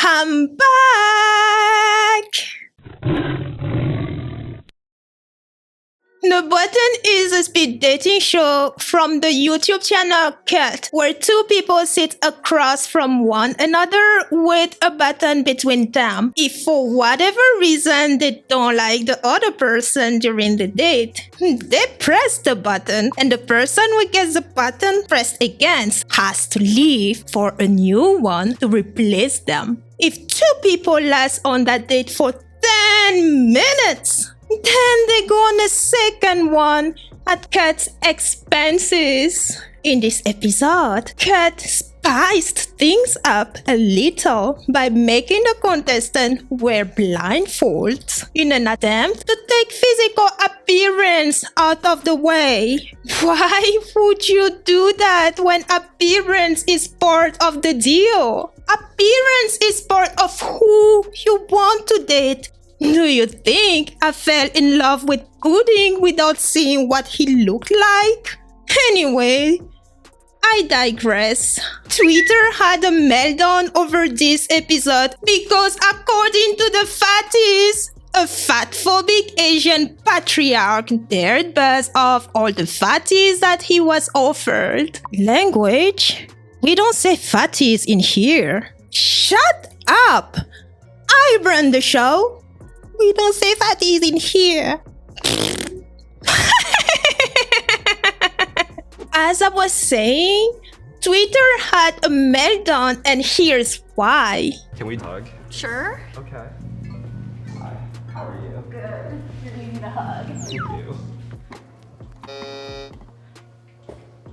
I'm back! The Button is a speed dating show from the YouTube channel Cut, where two people sit across from one another with a button between them. If for whatever reason they don't like the other person during the date, they press the button, and the person who gets the button pressed against has to leave for a new one to replace them. If two people last on that date for 10 minutes, then they go on a second one at Kat's expenses. In this episode, Kat spiced things up a little by making the contestant wear blindfolds in an attempt to take physical appearance out of the way. Why would you do that when appearance is part of the deal? Appearance is part of who you want to date. Do you think I fell in love with Pudding without seeing what he looked like? Anyway, I digress. Twitter had a meltdown over this episode because, according to the fatties, a fatphobic Asian patriarch dared buzz off all the fatties that he was offered. Language? We don't say fatties in here. Shut up! I run the show. We don't say fatties in here. As I was saying, Twitter had a meltdown, and here's why. Can we hug? Sure. Okay. Hi, how are you? Good. You're gonna need a hug. Thank you.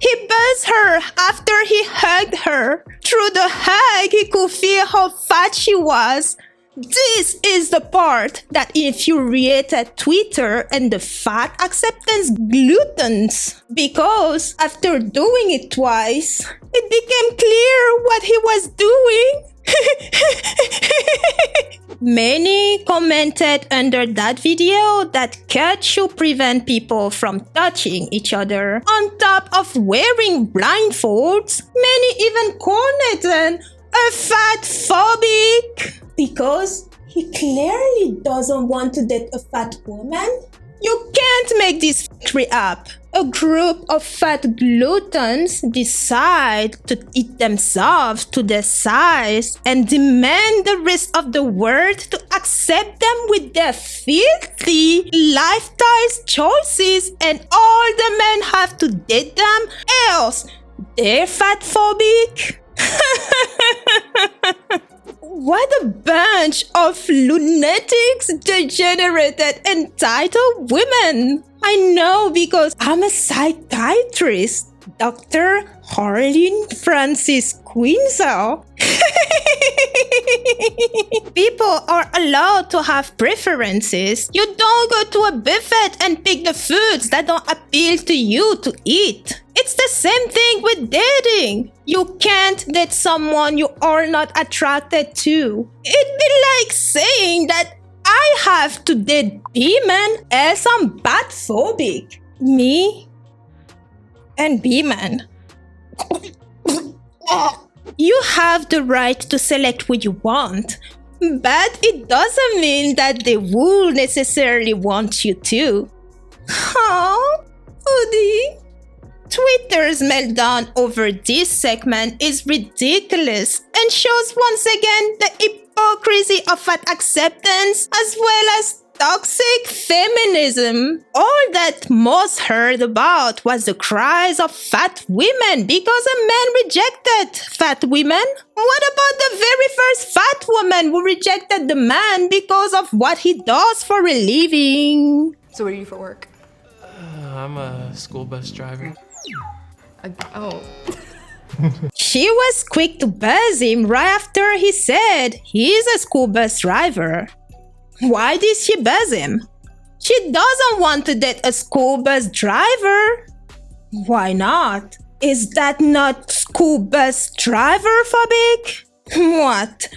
He buzzed her after he hugged her. Through the hug, he could feel how fat she was. This is the part that infuriated Twitter and the fat acceptance gluttons, because after doing it twice, it became clear what he was doing. Many commented under that video that Kat should prevent people from touching each other. On top of wearing blindfolds, many even called Nathan a fatphobic because he clearly doesn't want to date a fat woman. You can't make this factory up. A group of fat gluttons decide to eat themselves to their size and demand the rest of the world to accept them with their filthy lifestyle choices, and all the men have to date them, else they're fatphobic. What a bunch of lunatics, degenerated, entitled women. I know because I'm a psychiatrist, Dr. Harleen Francis Quinzel. People are allowed to have preferences. You don't go to a buffet and pick the foods that don't appeal to you to eat. It's the same thing with dating. You can't date someone you are not attracted to. It'd be like saying that I have to date B-man else I'm fatphobic. Me and B-man. You have the right to select who you want, but it doesn't mean that they will necessarily want you to. Oh, Woody. Twitter's meltdown over this segment is ridiculous and shows once again the hypocrisy of fat acceptance as well as toxic feminism. All that most heard about was the cries of fat women because a man rejected fat women. What about the very first fat woman who rejected the man because of what he does for a living? So what do you do for work? I'm a school bus driver. Oh. She was quick to buzz him right after he said he's a school bus driver. Why did she buzz him? She doesn't want to date a school bus driver. Why not? Is that not school bus driver phobic? What?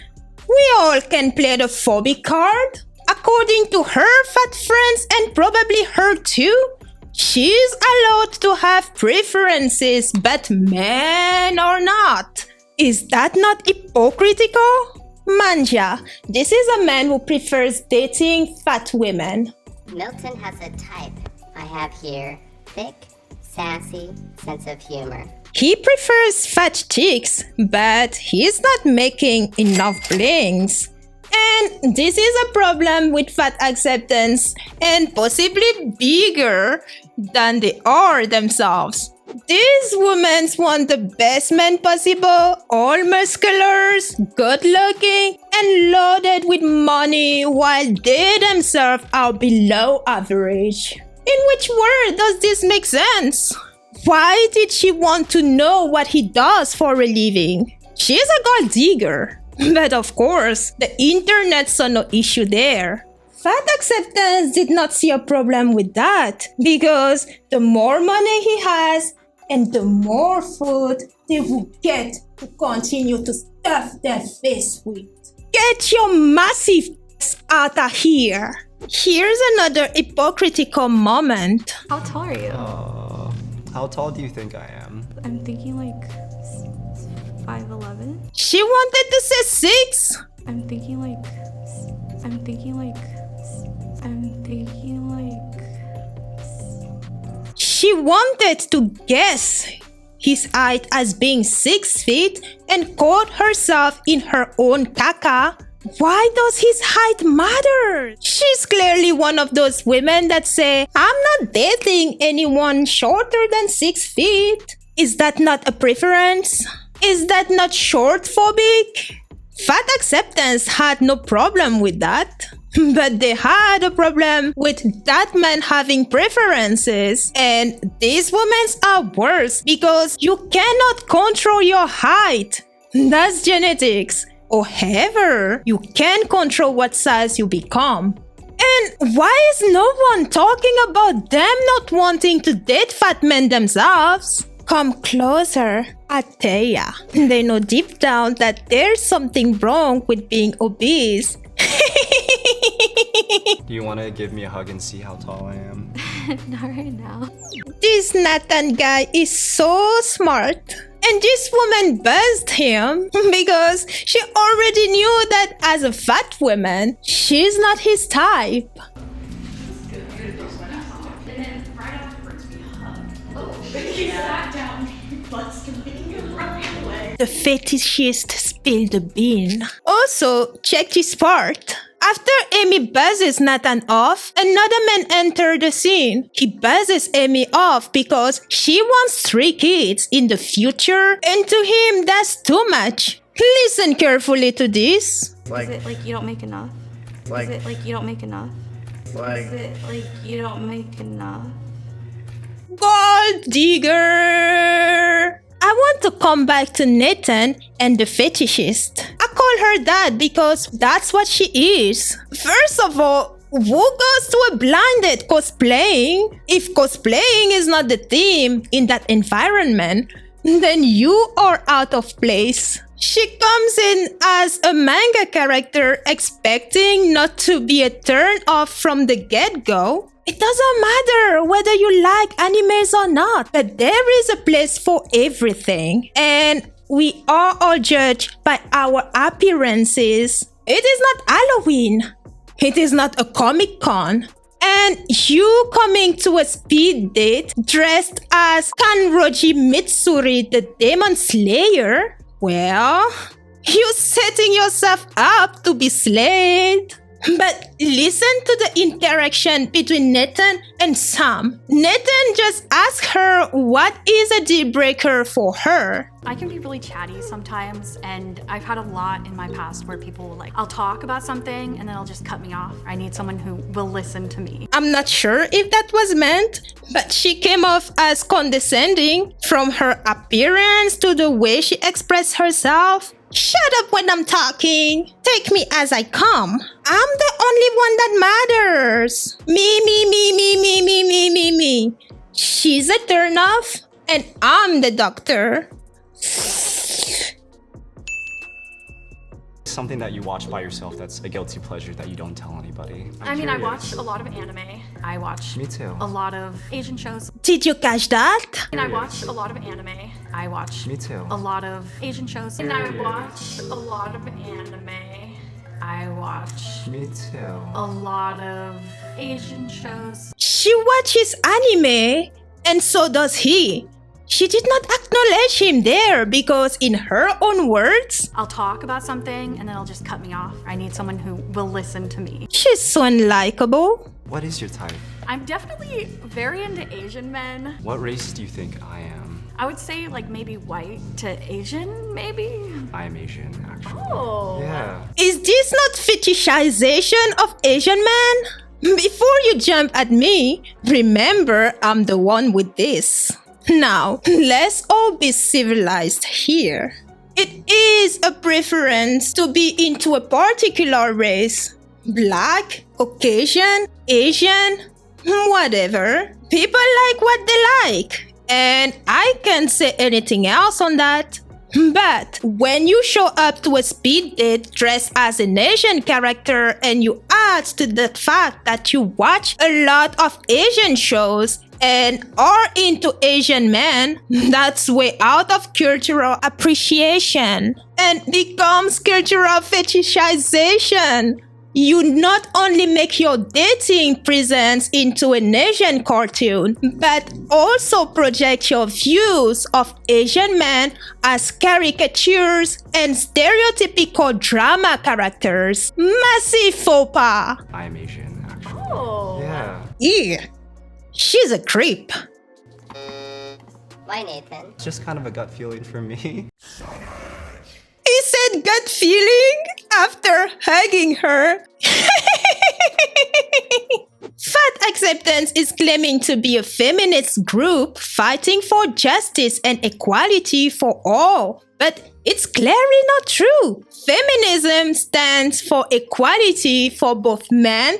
We all can play the phobic card? According to her fat friends and probably her too, she's allowed to have preferences, but men are not. Is that not hypocritical? Manja, this is a man who prefers dating fat women. Milton has a type. I have here thick, sassy, sense of humor. He prefers fat chicks, but he's not making enough blings. And this is a problem with fat acceptance, and possibly bigger than they are themselves. These women want the best men possible, all muscular, good looking, and loaded with money, while they themselves are below average. In which word does this make sense? Why did she want to know what he does for a living? She's a gold digger. But of course, the internet saw no issue there. Fat acceptance did not see a problem with that, because the more money he has and the more food they will get to continue to stuff their face with. Get your massive out of here. Here's another hypocritical moment. How tall are you? How tall do you think I am? I'm thinking like 5'11". She wanted to say 6. I'm thinking like. She wanted to guess his height as being 6 feet and caught herself in her own caca. Why does his height matter? She's clearly one of those women that say, I'm not dating anyone shorter than 6 feet. Is that not a preference? Is that not short phobic? Fat acceptance had no problem with that. But they had a problem with that man having preferences. And these women are worse because you cannot control your height. That's genetics. However, you can control what size you become. And why is no one talking about them not wanting to date fat men themselves? Come closer, I tell ya. They know deep down that there's something wrong with being obese. Do you want to give me a hug and see how tall I am? Not right now. This Nathan guy is so smart. And this woman buzzed him because she already knew that as a fat woman, she's not his type. The fetishist spilled the bean. Also, check this part. After Amy buzzes Nathan off, another man enters the scene. He buzzes Amy off because she wants 3 kids in the future, and to him, that's too much. Listen carefully to this. Is it like you don't make enough? Is it like you don't make enough? Is it like you don't make enough? Gold digger! I want to come back to Nathan and the fetishist. I call her that because that's what she is. First of all, who goes to a blind date cosplaying? If cosplaying is not the theme in that environment, then you are out of place. She comes in as a manga character expecting not to be a turn off from the get-go. It doesn't matter whether you like animes or not, but there is a place for everything. And we are all judged by our appearances. It is not Halloween. It is not a Comic-Con. And you coming to a speed date dressed as Kanroji Mitsuri, the Demon Slayer? Well, you're setting yourself up to be slayed. But listen to the interaction between Nathan and Sam. Nathan just asked her what is a deal breaker for her. I can be really chatty sometimes, and I've had a lot in my past where people will I'll talk about something and then they'll just cut me off. I need someone who will listen to me. I'm not sure if that was meant, but she came off as condescending from her appearance to the way she expressed herself. Shut up when I'm talking. Take me as I come. I'm the only one that matters. Me. She's a turnoff, and I'm the doctor. Something that you watch by yourself that's a guilty pleasure that you don't tell anybody. I watch a lot of anime. I watch Me too. a lot of Asian shows. Did you catch that? And I watch a lot of anime. I watch Me too. a lot of Asian shows. And I watch a lot of anime. watch Me too. a lot of Asian shows. She watches anime, and so does he. She did not acknowledge him there because, in her own words, I'll talk about something and then it'll just cut me off. I need someone who will listen to me. she's so unlikable. What is your type? I'm definitely very into Asian men. What race do you think I am? I would say like maybe white to Asian, maybe? I am Asian, actually. Oh. Yeah. Is this not fetishization of Asian men? Before you jump at me, remember I'm the one with this. Now, let's all be civilized here. It is a preference to be into a particular race. Black, Caucasian, Asian, whatever. People like what they like. And I can't say anything else on that. But when you show up to a speed date dressed as an Asian character and you add to the fact that you watch a lot of Asian shows and are into Asian men, that's way out of cultural appreciation and becomes cultural fetishization. You not only make your dating presence into an Asian cartoon, but also project your views of Asian men as caricatures and stereotypical drama characters. Massive faux pas. I am Asian, actually. Oh. Yeah. Ew. She's a creep. Why, Nathan? It's just kind of a gut feeling for me. He said gut feeling after hugging her. Fat Acceptance is claiming to be a feminist group fighting for justice and equality for all. But it's clearly not true. Feminism stands for equality for both men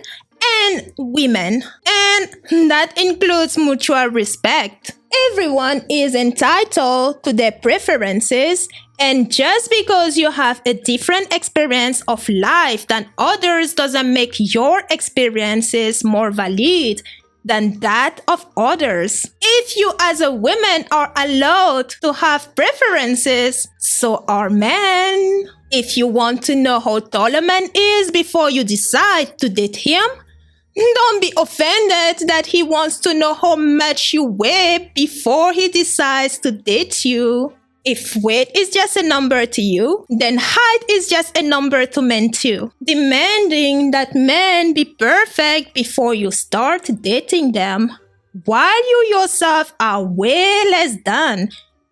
and women. And that includes mutual respect. Everyone is entitled to their preferences, and just because you have a different experience of life than others doesn't make your experiences more valid than that of others. If you as a woman are allowed to have preferences, so are men. If you want to know how tall a man is before you decide to date him, don't be offended that he wants to know how much you weigh before he decides to date you. If weight is just a number to you, then height is just a number to men too. Demanding that men be perfect before you start dating them, while you yourself are way less than,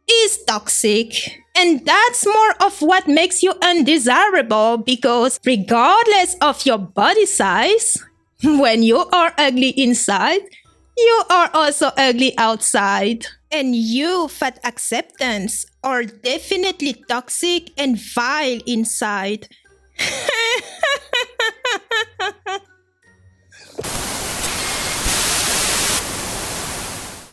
is toxic. And that's more of what makes you undesirable, because regardless of your body size, when you are ugly inside, you are also ugly outside. And you, Fat Acceptance, are definitely toxic and vile inside.